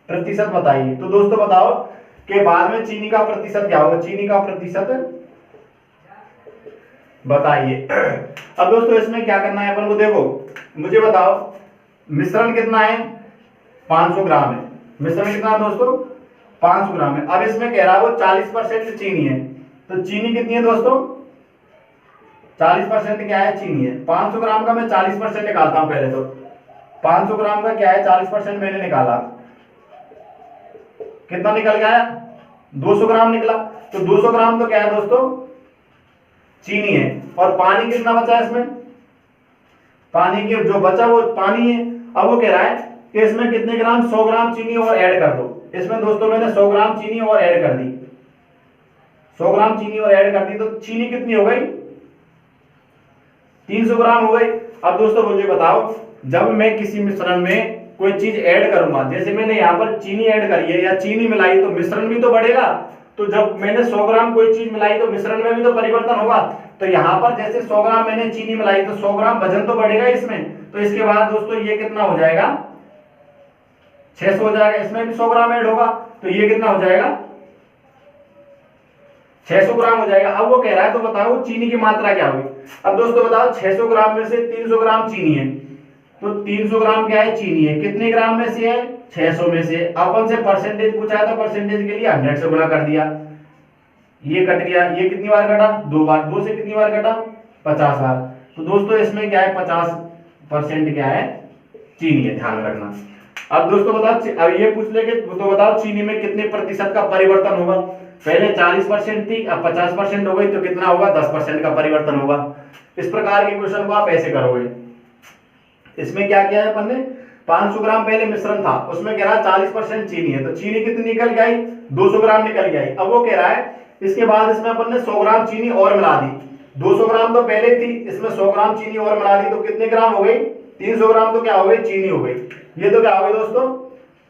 प्रतिशत बताइए। तो दोस्तों बताओ कि बाद में चीनी का प्रतिशत क्या होगा, चीनी का प्रतिशत बताइए। अब दोस्तों इसमें क्या करना है अपन को, देखो मुझे बताओ मिश्रण कितना है, 500 ग्राम है। मिश्रण कितना है दोस्तों, 500 ग्राम है। अब इसमें कह रहा है वो 40% चीनी है, तो चीनी कितनी है दोस्तों, 40% क्या है, चीनी है। 500 ग्राम का मैं 40% निकालता हूं पहले। तो 500 ग्राम का क्या है, 40% मैंने निकाला, कितना निकल गया, 200 ग्राम निकला। तो 200 ग्राम तो क्या है दोस्तों, चीनी है। और पानी कितना बचा इसमें, पानी के जो बचा वो पानी है। अब वो कह रहा है कि इसमें कितने ग्राम, 100 ग्राम चीनी और ऐड कर दो। इसमें दोस्तों मैंने 100 ग्राम चीनी और ऐड कर दी, 100 ग्राम चीनी और ऐड कर दी, तो चीनी कितनी हो गई, 300 ग्राम हो गई। अब दोस्तों मुझे बताओ, जब मैं किसी मिश्रण में कोई चीज ऐड करूंगा, जैसे मैंने यहाँ पर चीनी ऐड करी है या चीनी मिलाई, तो मिश्रण भी तो बढ़ेगा। तो जब मैंने 100 ग्राम कोई चीज मिलाई तो मिश्रण में भी तो परिवर्तन होगा। तो यहाँ पर जैसे 100 ग्राम मैंने चीनी मिलाई तो 100 ग्राम वजन तो बढ़ेगा इसमें। तो इसके बाद दोस्तों ये कितना हो जाएगा, 600 हो जाएगा। इसमें भी 100 ग्राम ऐड होगा, तो ये कितना हो जाएगा, 600 ग्राम हो जाएगा। अब वो कह रहा है तो बताओ चीनी की मात्रा क्या होगी। अब दोस्तों बताओ 600 ग्राम में से 300 ग्राम चीनी है, तो 300 ग्राम क्या है, चीनी है। कितने ग्राम में से है, 600 में से। अपन से परसेंटेज पूछा है तो परसेंटेज के लिए 100 से गुणा कर दिया, ये कट गया। ये कितनी बार कटा, 2 बार। 2 से कितनी बार कटा, 50 बार। तो दोस्तों इसमें क्या है, 50% क्या है, चीनी है, ध्यान रखना। अब दोस्तों बताओ, अब ये पूछ लेंगे तो बताओ चीनी में कितने प्रतिशत का परिवर्तन होगा। पहले 40% थी, अब 50% हो गई, तो कितना होगा, 10% का परिवर्तन होगा। इस प्रकार के क्वेश्चन को आप ऐसे करोगे। इसमें क्या किया है अपन ने, 500 ग्राम पहले मिश्रण था, उसमें कह रहा है 40% चीनी है, तो चीनी कितनी निकल गई, 200 ग्राम निकल गई। अब वो कह रहा है इसके बाद इसमें अपन ने 100 ग्राम चीनी और मिला दी। 200 ग्राम तो पहले थी, इसमें 100 ग्राम चीनी और मिला दी, तो कितने ग्राम हो गई, 300 ग्राम तो क्या हो गई, चीनी हो गई। ये तो क्या हो गई दोस्तों,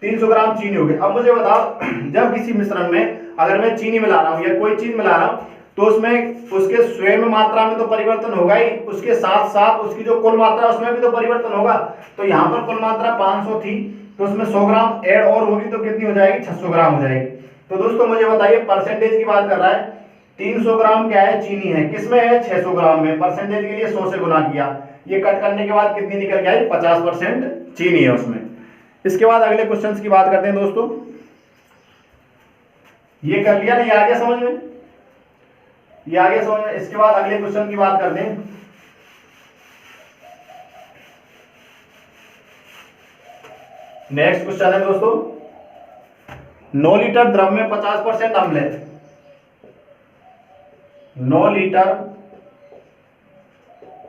300 ग्राम चीनी हो गई। अब मुझे बताओ, जब किसी मिश्रण में अगर मैं चीनी मिला रहा हूं या कोई चीज मिला रहा हूं, तो उसमें उसके स्वयं मात्रा में तो परिवर्तन होगा ही, उसके साथ साथ उसकी जो कुल मात्रा उसमें भी तो परिवर्तन होगा। तो यहाँ पर कुल मात्रा 500 थी, तो उसमें 100 ग्राम ऐड और होगी, तो कितनी हो जाएगी, 600 ग्राम हो जाएगी। तो दोस्तों मुझे बताइए, परसेंटेज की बात कर रहा है, 300 ग्राम क्या है, चीनी है, किसमें है, 600 ग्राम में, परसेंटेज के लिए 100 से गुना किया, ये कट करने के बाद कितनी निकल के आई, 50% चीनी है उसमें। इसके बाद अगले क्वेश्चन की बात करते हैं दोस्तों, ये कर लिया ना, ये आ गया समझ में, ये आ गया समझ में। इसके बाद अगले क्वेश्चन की बात करते हैं, नेक्स्ट क्वेश्चन है दोस्तों, 9 लीटर द्रव में 50% अम्ल है, 9 लीटर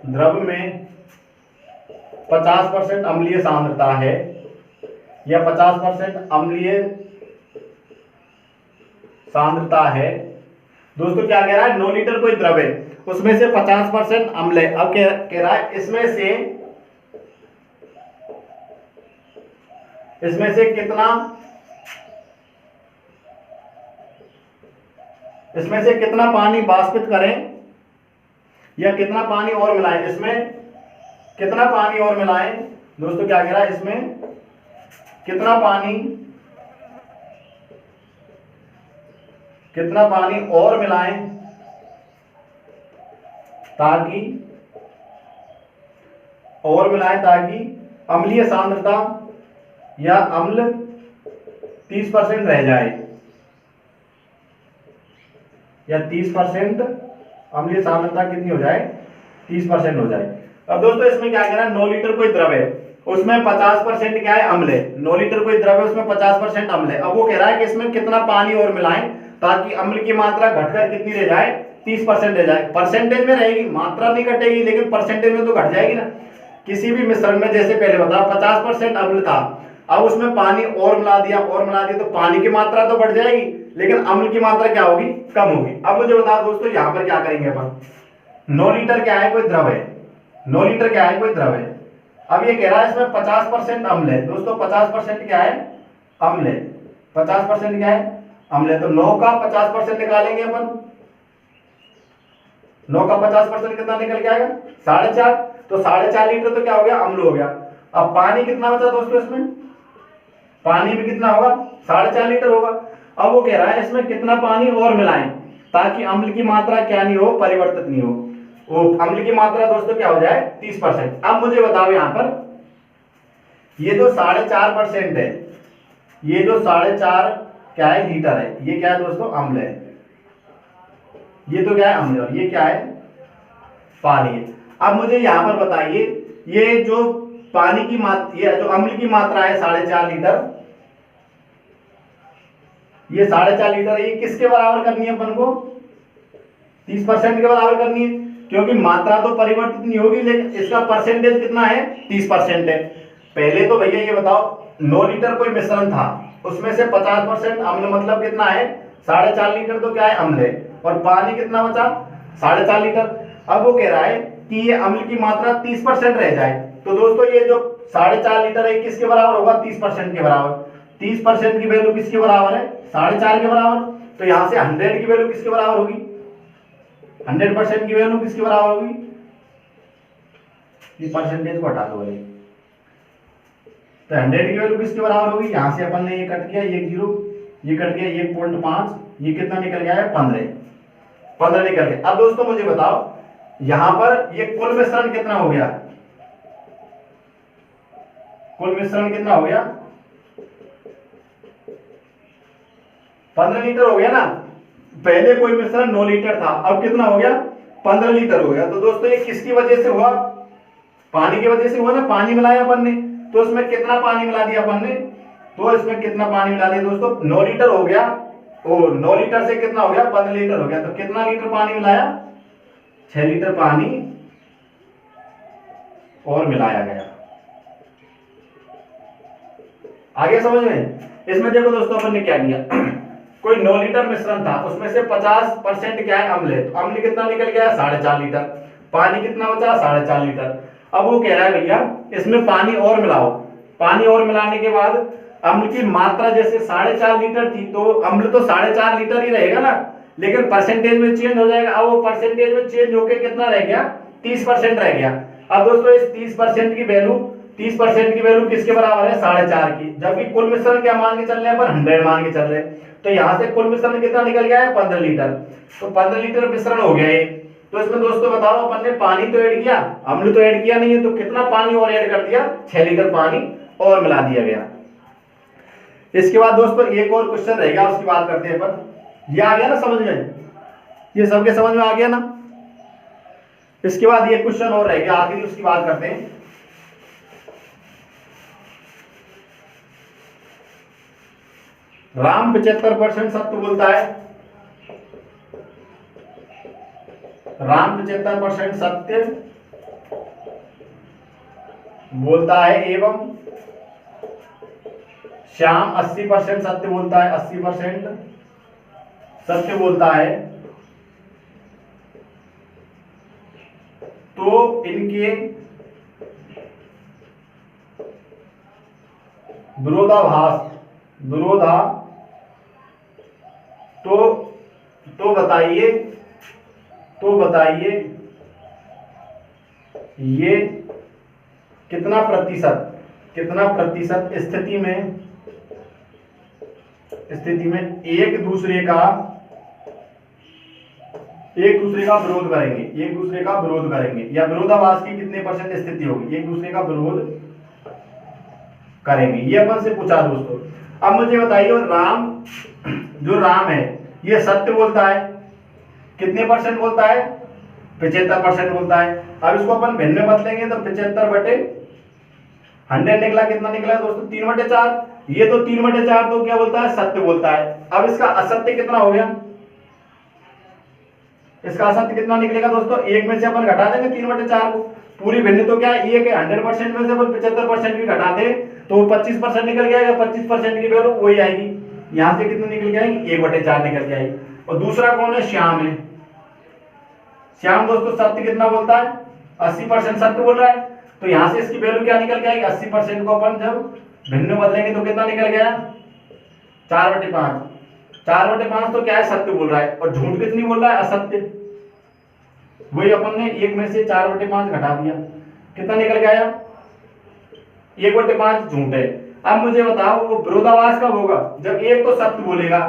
द्रव में 50% अम्लीय सांद्रता है या 50% अम्लीय सांद्रता है। दोस्तों क्या कह रहा है, 9 लीटर कोई द्रव है, उसमें से 50% अम्ल है। अब कह रहा है इसमें से कितना पानी वाष्पित करें या कितना पानी और मिलाएं, इसमें कितना पानी और मिलाएं। दोस्तों क्या कह रहा है, इसमें कितना पानी और मिलाएं ताकि अम्लीय सांद्रता या अम्ल 30% रह जाए, या 30% अम्लीय सांद्रता कितनी हो जाए, 30% हो जाए। अब दोस्तों इसमें क्या कह रहा है, 9 लीटर कोई द्रव है, उसमें 50% क्या है, अम्ल है। 9 लीटर कोई द्रव है, उसमें 50% अम्ल है। अब वो कह रहा है कि इसमें कितना पानी और मिलाएं ताकि अम्ल की मात्रा घटकर कितनी रह जाए, 30% रह जाए। परसेंटेज में रहेगी, मात्रा नहीं घटेगी, लेकिन परसेंटेज में तो घट जाएगी ना। किसी भी मिश्रण में जैसे पहले बताया 50% अम्ल था, अब उसमें पानी और मिला दिया तो पानी की मात्रा तो बढ़ जाएगी, लेकिन अम्ल की मात्रा क्या होगी, कम होगी। अब मुझे बताओ दोस्तों यहाँ पर क्या करेंगे अपन, 9 लीटर क्या है, कोई द्रव है, 9 लीटर क्या है, कोई द्रव है। अब ये कह रहा है इसमें 50% अम्ल है। दोस्तों 50% क्या है, अम्ल है, 50% क्या है, अम्ल है। तो 9 का 50% निकालेंगे अपन, 9 का 50% कितना निकल के आएगा, 4.5। तो 4.5 लीटर तो क्या हो गया, अम्ल हो गया। अब पानी कितना बचा दोस्तों, इसमें पानी भी कितना होगा, 4.5 लीटर होगा। अब वो कह रहा है इसमें कितना पानी और मिलाएं ताकि अम्ल की मात्रा क्या नहीं हो, परिवर्तित नहीं हो, वो अम्ल की मात्रा दोस्तों क्या हो जाए, 30%। अब मुझे बताओ यहां पर ये जो 4.5% है, ये जो 4.5 क्या है, लीटर है, ये क्या है दोस्तों, अम्ल है, ये तो क्या है, अम्ल, और ये क्या है, पानी है। अब मुझे यहां पर बताइए, ये जो पानी की मात्रा, ये जो अम्ल की मात्रा है 4.5 लीटर, ये 4.5 लीटर, ये किसके बराबर करनी है अपन को, 30% के बराबर करनी है, क्योंकि मात्रा तो परिवर्तित नहीं होगी, लेकिन इसका परसेंटेज कितना है, 30% है। पहले तो भैया ये बताओ, 9 लीटर कोई मिश्रण था, उसमें से 50% अम्ल, मतलब कितना है, 4.5 लीटर तो क्या है, अम्ल है, और पानी कितना बचा, 4.5 लीटर। अब वो कह रहा है कि ये अम्ल की मात्रा 30% रह जाए। तो दोस्तों ये जो 4.5 लीटर है किसके बराबर होगा, 30% के बराबर। 30% की वैल्यू किसके बराबर है, 4.5 के बराबर। तो यहां से 100 की वैल्यू किसके बराबर होगी, 100% की वैल्यू किसके बराबर होगी, ये परसेंटेज को हटा दो भाई, तो 100 की वैल्यू किसके बराबर होगी, यहां से अपन ने ये कट किया, ये 0, ये कट गया, 1.5, ये कितना निकल गया है, 15 निकल गया। अब दोस्तों मुझे बताओ यहां पर ये कुल मिश्रण कितना हो गया, कुल मिश्रण कितना हो गया, 15 लीटर हो गया ना। पहले कोई मिश्रण 9 लीटर था, अब कितना हो गया, 15 लीटर हो गया। तो दोस्तों ये किसकी वजह से हुआ, पानी की वजह से हुआ ना, पानी मिलाया अपन ने, तो इसमें कितना पानी मिला दिया अपन ने, तो इसमें कितना पानी मिला दिया दोस्तों, 9 लीटर हो गया, ओ 9 लीटर से कितना हो गया, 15 लीटर हो गया। तो कितना लीटर पानी मिलाया, 6 लीटर पानी और मिलाया गया। आगे समझ में, इसमें देखो दोस्तों अपन ने क्या किया, कोई 9 लीटर मिश्रण था, उसमें से 50% क्या है, अम्ल है। तो अम्ल कितना निकल गया, 4.5 लीटर। पानी कितना बचा, 4.5 लीटर। अब वो कह रहा है भैया इसमें पानी और मिलाओ, पानी और मिलाने के बाद अम्ल की मात्रा जैसे 4.5 लीटर थी, तो अम्ल तो 4.5 लीटर ही रहेगा ना, लेकिन परसेंटेज में चेंज हो जाएगा। अब वो परसेंटेज में चेंज होकर कितना रह गया, 30% रह गया। अब दोस्तों इस 30% की वैल्यू 30% की वैल्यू किसके बराबर है 4.5 की, जबकि कुल मिश्रण क्या मान के चल रहे हैं पर 100 मान के चल रहे हैं। तो यहाँ से कुल मिश्रण कितना निकल गया है 15 लीटर। तो 15 लीटर मिश्रण हो गया ये। तो इसमें दोस्तों बताओ अपन ने पानी तो ऐड किया, अम्ल तो ऐड किया नहीं है, तो कितना पानी और ऐड कर दिया 6 लीटर पानी और मिला दिया गया। इसके बाद दोस्तों एक और क्वेश्चन रहेगा, उसकी बात करते हैं अपन। ये आ गया ना समझ में, ये सबके समझ में आ गया ना। इसके बाद ये क्वेश्चन और रहेगा आखिर, उसकी बात करते हैं। राम 75% सत्य बोलता है, राम 75% सत्य बोलता है एवं श्याम 80% सत्य बोलता है, 80% सत्य बोलता है। तो इनके विरोधाभास तो बताइए ये कितना प्रतिशत स्थिति में एक दूसरे का विरोध करेंगे, या विरोधाभास की कितने परसेंट स्थिति होगी, एक दूसरे का विरोध करेंगे। ये अपन से पूछा दोस्तों। अब मुझे बताइए राम है ये सत्य बोलता है, कितने परसेंट बोलता है 75% बोलता है। अब इसको अपन भिन्न में बदलेंगे तो 75/100 निकला, कितना निकला दोस्तों 3/4। ये तो 3/4 तो क्या बोलता है सत्य बोलता है। अब इसका असत्य कितना हो गया, इसका असत्य कितना निकलेगा दोस्तों, एक में से अपन घटा देंगे 3/4 को। पूरी भिन्न तो क्या एक है, 100% में से अपन 75% भी घटा दे तो 25% निकल गया, 25% की वैल्यू वही आएगी। यहां से कितनी निकल के आएगी 1/4 निकल के आएगी। और दूसरा कौन है श्याम है। श्याम दोस्तों सत्य कितना बोलता है 80% सत्य बोल रहा है। तो यहां से इसकी वैल्यू क्या निकल के आएगी 80% को अपन जब भिन्न में बदलेंगे तो कितना निकल गया 4/5। 4/5 तो क्या है सत्य बोल रहा है, और झूठ कितनी बोल रहा है असत्य। वही अपन ने एक में से 4/5 घटा दिया, कितना निकल गया 1/5 झूठ है। अब मुझे बताओ वो विरोधाभास कब होगा, जब एक तो सत्य बोलेगा,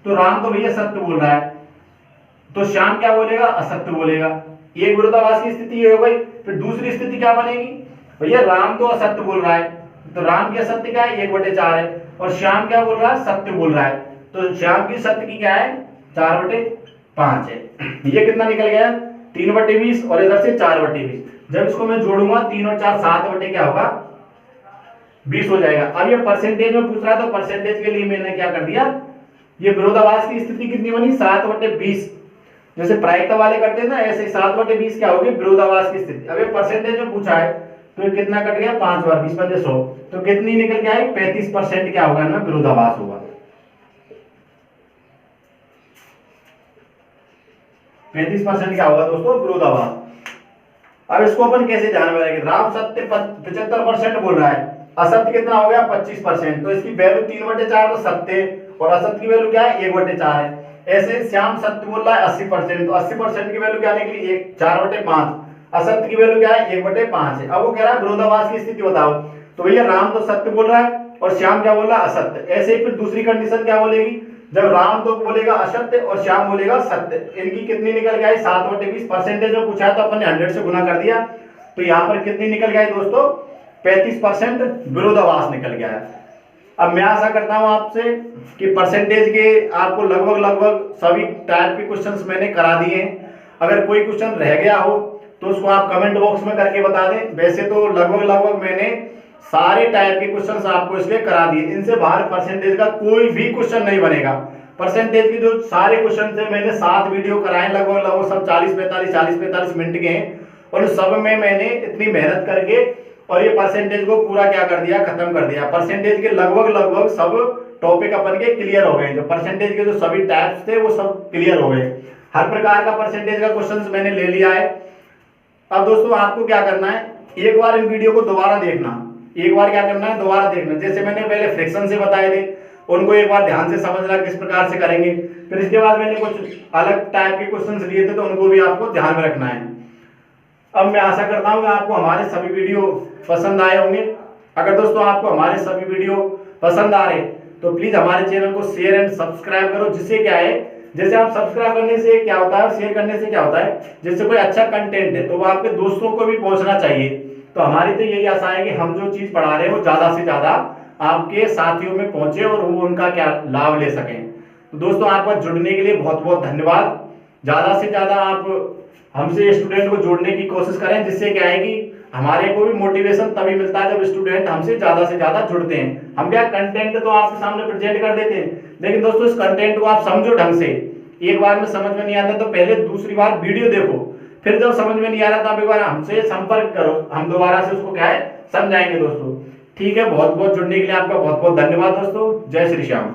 तो राम तो भैया सत्य बोल रहा है, तो श्याम क्या बोलेगा असत्य बोलेगा। एक विरोधाभास की स्थिति ये हो गई। फिर दूसरी स्थिति क्या बनेगी, भैया राम तो असत्य बोल रहा है, तो राम की असत्य क्या है 1/4 है, और श्याम क्या बोल रहा है सत्य बोल रहा है, तो श्याम की सत्य की क्या है 4/5 है। ये कितना निकल गया 3/20 और इधर से 4/20। जब इसको मैं जोड़ूंगा 3 और 4 7 क्या होगा 20 हो जाएगा। अब ये परसेंटेज में पूछ रहा है, तो परसेंटेज के लिए मैंने क्या कर दिया, ये विरोधाभास की स्थिति कितनी बनी 7/20। जैसे प्रायिकता वाले करते हैं ना, ऐसे 7/20 क्या होगी विरोधाभास की स्थिति। अब ये परसेंटेज में पूछा है तो ये कितना कट गया 5 बार 20 × 100, तो कितनी निकल के आई 35% क्या होगा इनमें विरोधाभास होगा। 35% क्या होगा दोस्तों विरोधाभास। अब इसको अपन कैसे ध्यान में रखेंगे, राम सत्य 75% बोल रहा है, असत्य कितना हो गया 25%, तो इसकी वैल्यू 3/4 तो सत्य, और असत्य की वैल्यू क्या है 1/4 है। ऐसे श्याम सत्य बोल रहा है 80%, तो 80% की वैल्यू क्या निकली 4/5, असत्य की वैल्यू क्या है 1/5 है। अब वो कह रहा है विरोधाभास की स्थिति बताओ, तो भैया राम तो सत्य बोल रहा है और श्याम क्या बोल रहा है असत्य। ऐसे ही फिर दूसरी कंडीशन क्या बोलेगी, जब राम तो बोलेगा असत्य और श्याम बोलेगा सत्य, इनकी कितनी निकल गई 7/20। परसेंटेज में पूछा तो अपन ने 100 से गुना कर दिया, तो यहाँ पर कितनी निकल गई दोस्तों 35% विरोधाभास निकल गया है। अब मैं आशा करता हूं आपसे कि परसेंटेज के आपको लगभग सभी टाइप के क्वेश्चंस मैंने करा दिए हैं। अगर कोई क्वेश्चन रह गया हो तो उसको आप कमेंट बॉक्स में करके बता दें। वैसे तो लगभग मैंने सारे टाइप के क्वेश्चंस आपको इसके करा दिए, इनसे बाहर परसेंटेज का कोई भी क्वेश्चन नहीं बनेगा। परसेंटेज के जो सारे क्वेश्चन थे मैंने 7 वीडियो कराए, लगभग सब 40-45 मिनट के हैं, और सब में मैंने इतनी मेहनत करके और ये परसेंटेज को पूरा क्या कर दिया खत्म कर दिया। परसेंटेज के लगभग सब टॉपिक अपन के क्लियर हो गए, जो परसेंटेज के जो सभी टाइप्स थे वो सब क्लियर हो गए। हर प्रकार का परसेंटेज का क्वेश्चंस मैंने ले लिया है। अब दोस्तों आपको क्या करना है, एक बार इन वीडियो को दोबारा देखना, एक बार क्या करना है दोबारा देखना। जैसे मैंने पहले फ्रैक्शन से बताए थे, उनको एक बार ध्यान से समझना किस प्रकार से करेंगे। फिर इसके बाद मैंने कुछ अलग टाइप के क्वेश्चंस लिए थे, तो उनको भी आपको ध्यान में रखना है। अब मैं आशा करता हूँ कि आपको हमारे सभी वीडियो पसंद आए होंगे। अगर दोस्तों आपको हमारे सभी वीडियो पसंद आ रहे तो प्लीज हमारे चैनल को शेयर एंड सब्सक्राइब करो, जिससे क्या है, जैसे आप सब्सक्राइब करने से क्या होता है, शेयर करने से क्या होता है, जैसे कोई अच्छा कंटेंट है तो वो आपके दोस्तों को भी पहुंचना चाहिए। तो हमारी तो यही आशा है कि हम जो चीज पढ़ा रहे हैं वो ज्यादा से ज्यादा आपके साथियों में पहुंचे और वो उनका क्या लाभ ले सकें। तो दोस्तों आपका जुड़ने के लिए बहुत बहुत धन्यवाद। ज्यादा से ज्यादा आप हमसे स्टूडेंट को जोड़ने की कोशिश करें, जिससे क्या है कि हमारे को भी मोटिवेशन तभी मिलता है जब स्टूडेंट हमसे ज्यादा से ज्यादा जुड़ते हैं। हम क्या कंटेंट तो आपके सामने प्रेजेंट कर देते हैं, लेकिन दोस्तों इस कंटेंट को आप समझो ढंग से। एक बार में समझ में नहीं आता तो पहले दूसरी बार वीडियो देखो, फिर जब समझ में नहीं आ रहा तो आप एक बार हमसे संपर्क करो, हम दोबारा से उसको क्या है समझाएंगे दोस्तों। ठीक है, बहुत बहुत जुड़ने के लिए आपका बहुत बहुत धन्यवाद दोस्तों। जय श्री श्याम।